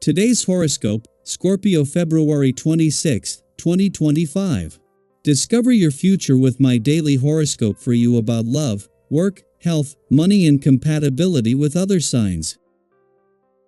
Today's horoscope, Scorpio February 26, 2025. Discover your future with my daily horoscope for you about love, work, health, money and compatibility with other signs.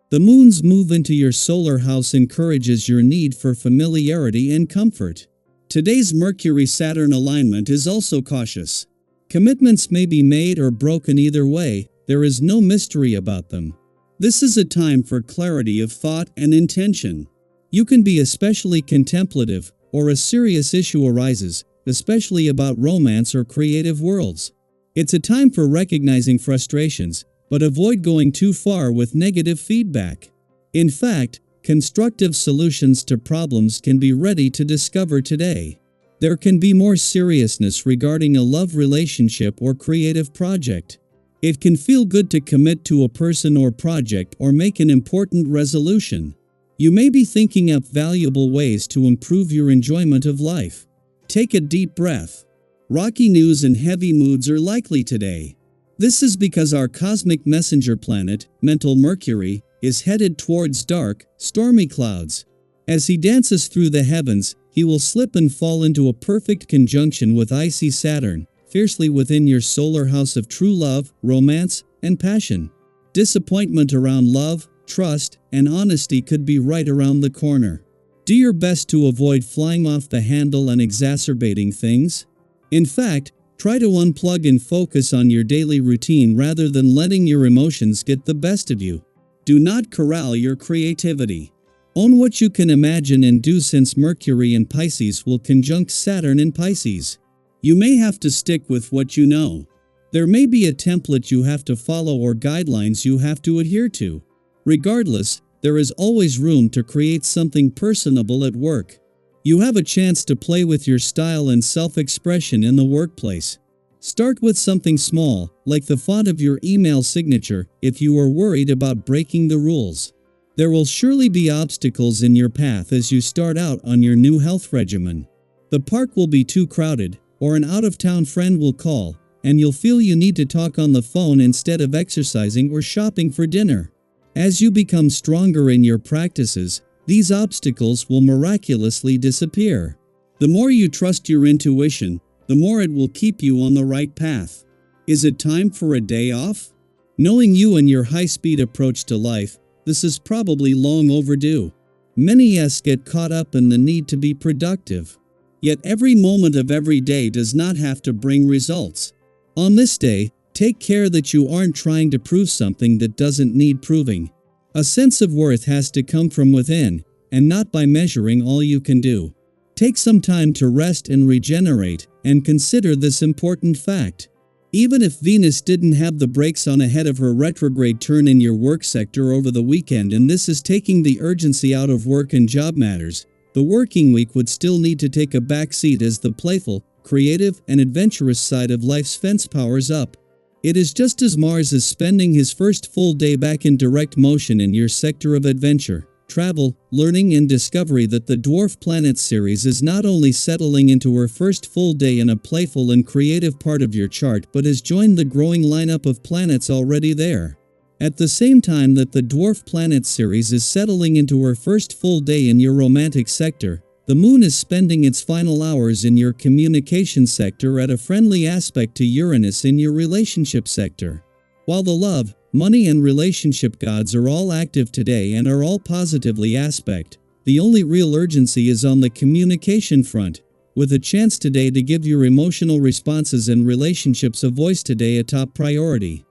The moon's move into your solar house encourages your need for familiarity and comfort. Today's Mercury-Saturn alignment is also cautious. Commitments may be made or broken either way, there is no mystery about them. This is a time for clarity of thought and intention. You can be especially contemplative, or a serious issue arises, especially about romance or creative worlds. It's a time for recognizing frustrations, but avoid going too far with negative feedback. In fact, constructive solutions to problems can be ready to discover today. There can be more seriousness regarding a love relationship or creative project. It can feel good to commit to a person or project or make an important resolution. You may be thinking up valuable ways to improve your enjoyment of life. Take a deep breath. Rocky news and heavy moods are likely today. This is because our cosmic messenger planet, mental Mercury, is headed towards dark, stormy clouds. As he dances through the heavens, he will slip and fall into a perfect conjunction with icy Saturn, fiercely within your solar house of true love, romance, and passion. Disappointment around love, trust, and honesty could be right around the corner. Do your best to avoid flying off the handle and exacerbating things. In fact, try to unplug and focus on your daily routine rather than letting your emotions get the best of you. Do not corral your creativity. Own what you can imagine and do, since Mercury in Pisces will conjunct Saturn in Pisces. You may have to stick with what you know. There may be a template you have to follow or guidelines you have to adhere to. Regardless, there is always room to create something personable at work. You have a chance to play with your style and self-expression in the workplace. Start with something small, like the font of your email signature, if you are worried about breaking the rules. There will surely be obstacles in your path as you start out on your new health regimen. The park will be too crowded, or an out-of-town friend will call, and you'll feel you need to talk on the phone instead of exercising or shopping for dinner. As you become stronger in your practices, these obstacles will miraculously disappear. The more you trust your intuition, the more it will keep you on the right path. Is it time for a day off? Knowing you and your high-speed approach to life, this is probably long overdue. Many of us get caught up in the need to be productive. Yet every moment of every day does not have to bring results. On this day, take care that you aren't trying to prove something that doesn't need proving. A sense of worth has to come from within, and not by measuring all you can do. Take some time to rest and regenerate, and consider this important fact. Even if Venus didn't have the brakes on ahead of her retrograde turn in your work sector over the weekend, and this is taking the urgency out of work and job matters, the working week would still need to take a back seat as the playful, creative, and adventurous side of life's fence powers up. It is just as Mars is spending his first full day back in direct motion in your sector of adventure, travel, learning and discovery that the dwarf planet series is not only settling into her first full day in a playful and creative part of your chart, but has joined the growing lineup of planets already there. At the same time that the dwarf planet series is settling into her first full day in your romantic sector, the moon is spending its final hours in your communication sector at a friendly aspect to Uranus in your relationship sector. While the love, money and relationship gods are all active today and are all positively aspect, the only real urgency is on the communication front, with a chance today to give your emotional responses and relationships a voice today a top priority.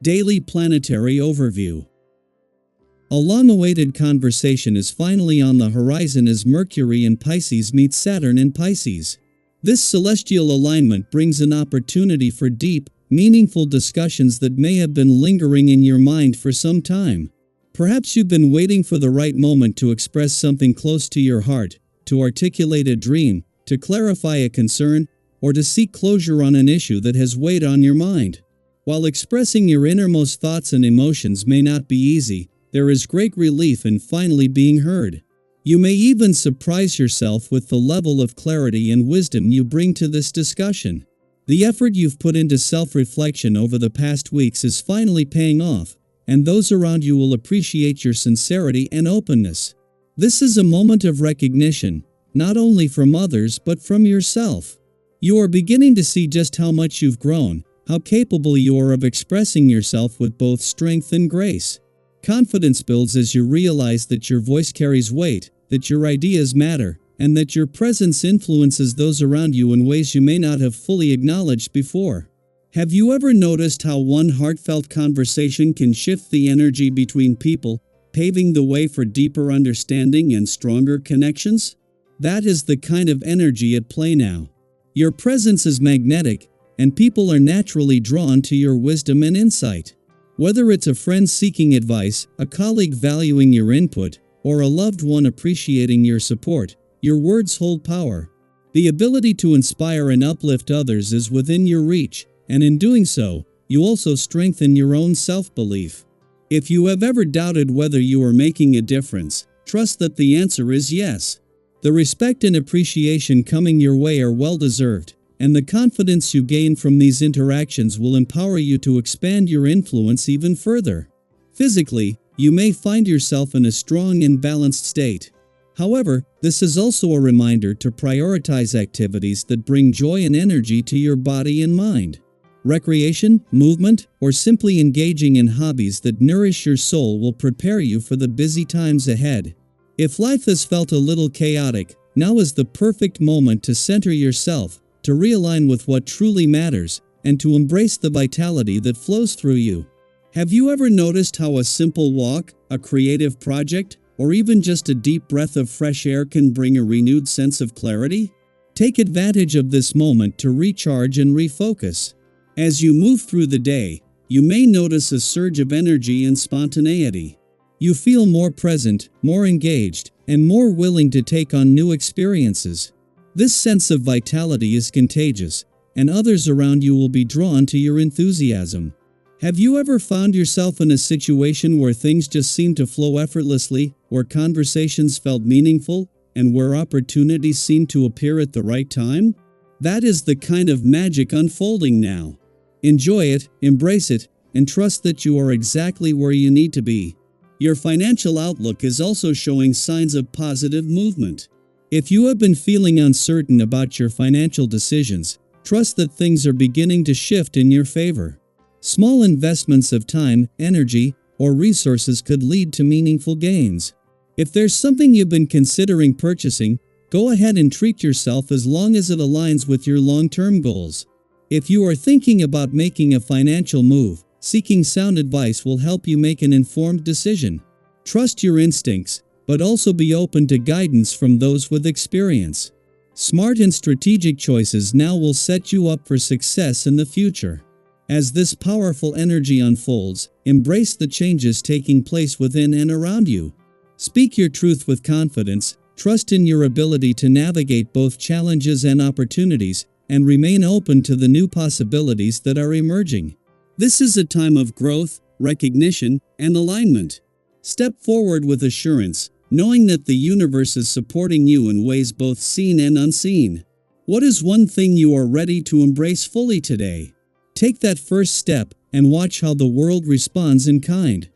Daily Planetary Overview. A long-awaited conversation is finally on the horizon as Mercury in Pisces meets Saturn in Pisces. This celestial alignment brings an opportunity for deep, meaningful discussions that may have been lingering in your mind for some time. Perhaps you've been waiting for the right moment to express something close to your heart, to articulate a dream, to clarify a concern, or to seek closure on an issue that has weighed on your mind. While expressing your innermost thoughts and emotions may not be easy, there is great relief in finally being heard. You may even surprise yourself with the level of clarity and wisdom you bring to this discussion. The effort you've put into self-reflection over the past weeks is finally paying off, and those around you will appreciate your sincerity and openness. This is a moment of recognition, not only from others but from yourself. You are beginning to see just how much you've grown, how capable you are of expressing yourself with both strength and grace. Confidence builds as you realize that your voice carries weight, that your ideas matter, and that your presence influences those around you in ways you may not have fully acknowledged before. Have you ever noticed how one heartfelt conversation can shift the energy between people, paving the way for deeper understanding and stronger connections? That is the kind of energy at play now. Your presence is magnetic, and people are naturally drawn to your wisdom and insight. Whether it's a friend seeking advice, a colleague valuing your input, or a loved one appreciating your support, your words hold power. The ability to inspire and uplift others is within your reach, and in doing so, you also strengthen your own self-belief. If you have ever doubted whether you are making a difference, trust that the answer is yes. The respect and appreciation coming your way are well-deserved, and the confidence you gain from these interactions will empower you to expand your influence even further. Physically, you may find yourself in a strong and balanced state. However, this is also a reminder to prioritize activities that bring joy and energy to your body and mind. Recreation, movement, or simply engaging in hobbies that nourish your soul will prepare you for the busy times ahead. If life has felt a little chaotic, now is the perfect moment to center yourself, to realign with what truly matters, and to embrace the vitality that flows through you. Have you ever noticed how a simple walk, a creative project, or even just a deep breath of fresh air can bring a renewed sense of clarity? Take advantage of this moment to recharge and refocus. As you move through the day, you may notice a surge of energy and spontaneity. You feel more present, more engaged, and more willing to take on new experiences. This sense of vitality is contagious, and others around you will be drawn to your enthusiasm. Have you ever found yourself in a situation where things just seemed to flow effortlessly, where conversations felt meaningful, and where opportunities seemed to appear at the right time? That is the kind of magic unfolding now. Enjoy it, embrace it, and trust that you are exactly where you need to be. Your financial outlook is also showing signs of positive movement. If you have been feeling uncertain about your financial decisions, trust that things are beginning to shift in your favor. Small investments of time, energy, or resources could lead to meaningful gains. If there's something you've been considering purchasing, go ahead and treat yourself as long as it aligns with your long-term goals. If you are thinking about making a financial move, seeking sound advice will help you make an informed decision. Trust your instincts, but also be open to guidance from those with experience. Smart and strategic choices now will set you up for success in the future. As this powerful energy unfolds, embrace the changes taking place within and around you. Speak your truth with confidence, trust in your ability to navigate both challenges and opportunities, and remain open to the new possibilities that are emerging. This is a time of growth, recognition, and alignment. Step forward with assurance, knowing that the universe is supporting you in ways both seen and unseen. What is one thing you are ready to embrace fully today? Take that first step, and watch how the world responds in kind.